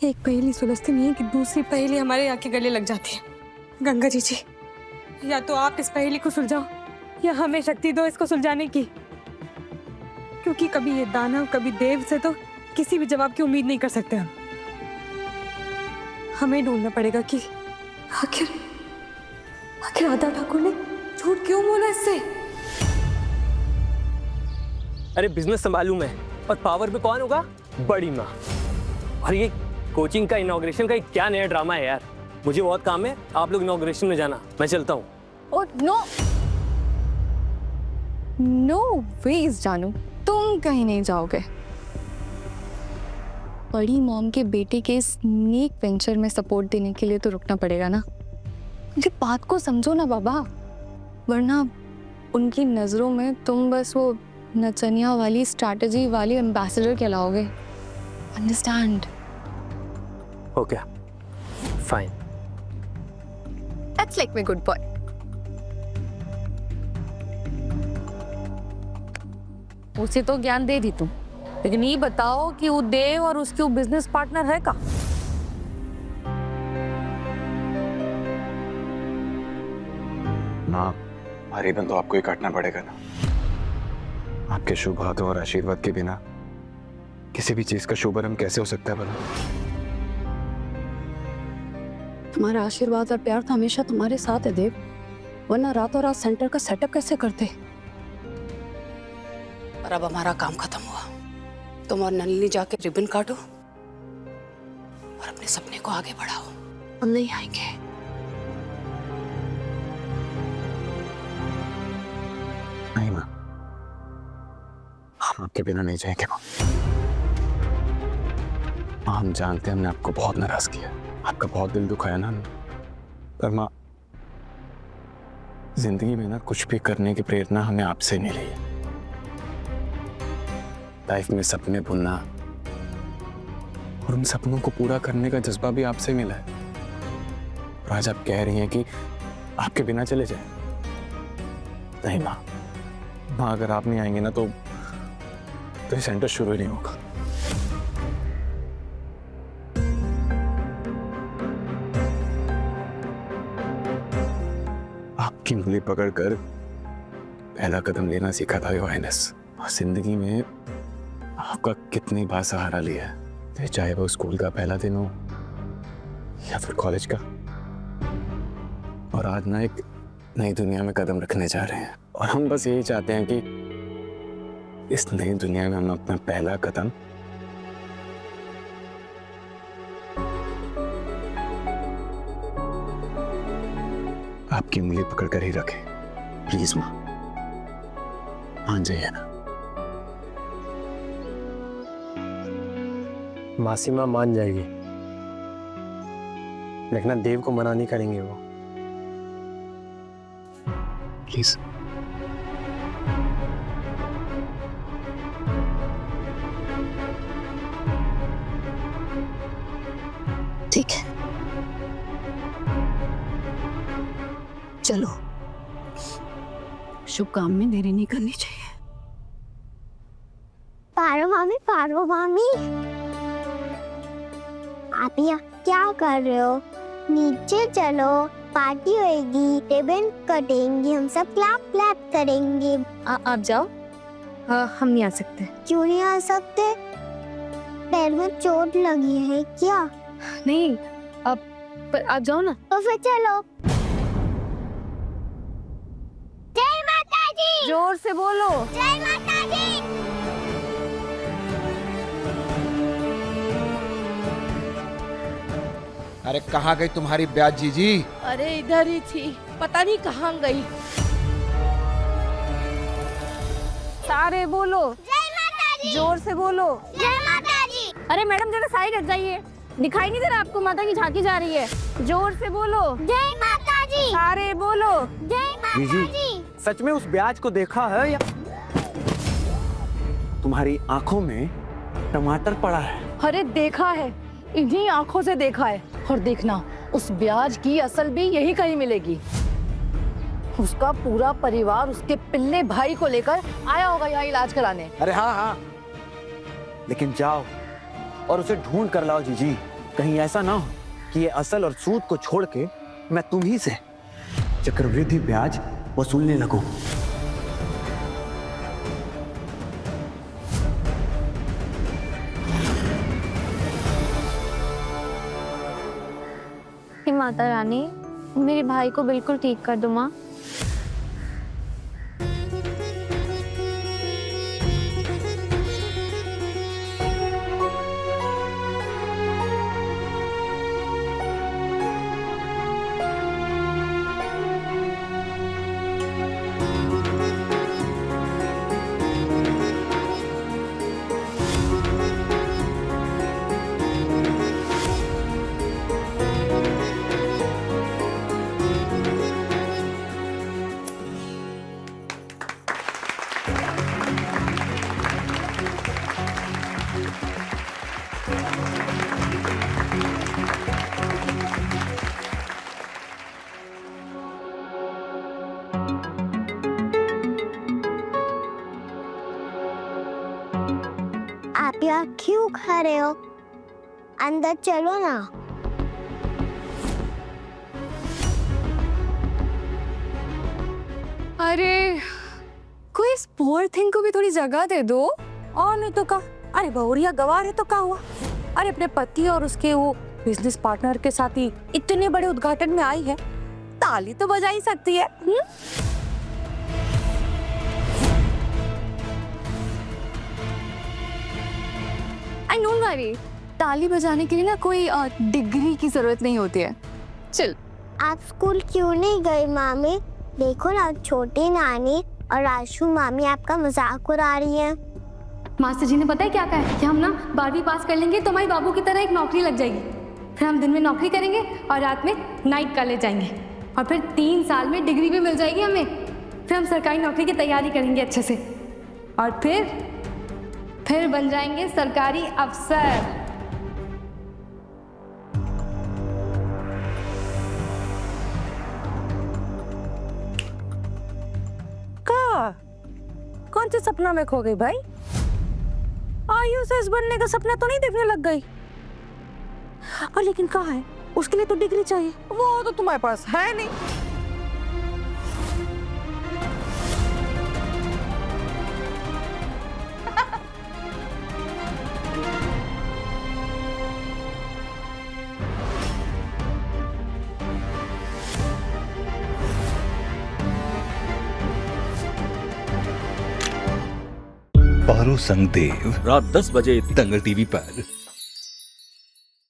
एक पहेली सुलझती नहीं है कि दूसरी पहेली हमारे आके गले लग जाती है। गंगा जी, या तो आप इस पहेली को सुलझाओ या हमें शक्ति दो इसको सुलझाने की, क्योंकि कभी ये दानव कभी देव से तो किसी भी जवाब की उम्मीद नहीं कर सकते हम। हमें ढूंढना पड़ेगा कि आखिर राधा ठाकुर ने झूठ क्यों बोला इससे। अरे बिजनेस संभालूं मैं, और पावर पे कौन होगा? बड़ी माँ। और ये कोचिंग का इनॉग्रेशन का क्या नया ड्रामा है यार। मुझे बहुत काम है, आप लोग इनॉग्रेशन में जाना, मैं चलता हूँ। ओह नो वेज जानू, तुम कहीं नहीं जाओगे। बड़ी मॉम के बेटे के इस नीक वेंचर में सपोर्ट देने के लिए तो रुकना पड़ेगा ना। मुझे बात को समझो ना बाबा, वरना उनकी नजरों में तुम बस वो नचनिया वाली स्ट्रैटेजी वाली एम्बेसडर कहलाओगे। Understand? Okay fine. That's like my good boy. उसे तो ज्ञान दे दी तुम, लेकिन ये बताओ कि वो देव और उसकी वो बिजनेस पार्टनर है का? माँ, हमारी बंद तो आपको ही काटना पड़ेगा ना। आपके शुभ हाथों और आशीर्वाद के बिना किसी भी चीज का शुभारंभ कैसे हो सकता है भला? तुम्हारा आशीर्वाद और प्यार तो हमेशा तुम्हारे साथ है देव, वरना रातों रात सेंटर का सेटअप कैसे करते। और अब हमारा काम खत्म हुआ, तुम और नलिनी जाके रिबन काटो और अपने सपने को आगे बढ़ाओ। हम नहीं आएंगे। नहीं माँ, हम आपके बिना नहीं जाएंगे माँ। हम जानते हैं हमने आपको बहुत नाराज किया, आपका बहुत दिल दुखाया ना। पर माँ, जिंदगी में ना कुछ भी करने की प्रेरणा हमें आपसे मिली है। लाइफ में सपने बुनना और उन सपनों को पूरा करने का जज्बा भी आपसे मिला है। और आज आप कह रही हैं कि आपके बिना चले जाए। नहीं माँ, माँ अगर आप नहीं आएंगे ना तो ये सेंटर शुरू ही नहीं होगा। आपकी उंगली पकड़कर पहला कदम लेना सीखा था योर हाइनेस। जिंदगी में आपका कितनी बार सहारा लिया है, चाहे वो स्कूल का पहला दिन हो या फिर कॉलेज का। और आज ना एक नई दुनिया में कदम रखने जा रहे हैं, और हम बस यही चाहते हैं कि इस नई दुनिया में हम अपना पहला कदम आपकी उंगली पकड़कर ही रखें। प्लीज माँ, मान जाइए ना। मासीमा मान जाएगी, लेकिन देव को मना नहीं करेंगे वो। प्लीज। ठीक है, चलो, शुभ काम में देरी नहीं करनी चाहिए। पारो मामी, आप यहाँ क्या कर रहे हो? नीचे चलो, पार्टी होएगी, रिबन कटेंगे, हम सब क्लैप करेंगे। आप जाओ, हम नहीं आ सकते। क्यों नहीं आ सकते? पैर में चोट लगी है क्या? नहीं, पर आप जाओ ना। तो फिर चलो। जय माता दी। जोर से बोलो। जय माता दी। अरे कहाँ गई तुम्हारी ब्याज जीजी? अरे इधर ही थी, पता नहीं कहाँ गई। सारे बोलो। जय माता दी। जोर से बोलो। जय माता दी। अरे मैडम जरा साइड हट जाइए, दिखाई नहीं दे रहा आपको माता की झांकी जा रही है। जोर से बोलो। जय माता दी। सारे बोलो। जय माता दी। सच में उस ब्याज को देखा है या तुम्हारी आंखों में टमाटर पड़ा है? अरे देखा है, इन्हीं आंखों से देखा है। और देखना, उस ब्याज की असल भी यही कहीं मिलेगी। उसका पूरा परिवार उसके पिल्ले भाई को लेकर आया होगा यहाँ इलाज कराने। अरे हाँ, लेकिन जाओ और उसे ढूंढ कर लाओ जीजी। कहीं ऐसा ना हो कि ये असल और सूद को छोड़ के मैं तुम्ही से चक्रवृद्धि ब्याज वसूलने लगूं। हे माता रानी, मेरे भाई को बिल्कुल ठीक कर दो माँ। आप यहाँ क्यों खड़े हो? अंदर चलो ना। अरे कोई इस पोर थिंग को भी थोड़ी जगह दे दो। और नहीं तो का, अरे बहुरिया गवार है तो क्या हुआ? अरे अपने पति और उसके वो बिजनेस पार्टनर के साथ ही इतने बड़े उद्घाटन में आई है, ताली तो बजा ही सकती है। आई डोंट वरी, ताली बजाने के लिए ना कोई डिग्री की जरूरत नहीं होती है। चल। आप स्कूल क्यों नहीं गए मामी? देखो ना, छोटी नानी और आशु मामी आपका मजाक उड़ा रही है। मास्टर जी ने पता है क्या कहा है कि हम ना 12वीं पास कर लेंगे तो हमारे बाबू की तरह एक नौकरी लग जाएगी। फिर हम दिन में नौकरी करेंगे और रात में नाइट कॉलेज जाएंगे और फिर 3 साल में डिग्री भी मिल जाएगी हमें। फिर हम सरकारी नौकरी की तैयारी करेंगे अच्छे से और फिर बन जाएंगे सरकारी अफसर। कौन से सपना में खो गई भाई? आईएएस बनने का सपना तो नहीं देखने लग गई? और लेकिन कहाँ है? उसके लिए तो डिग्री चाहिए, वो तो तुम्हारे पास है नहीं। पारो संग देव रात 10 बजे दंगल टीवी पर।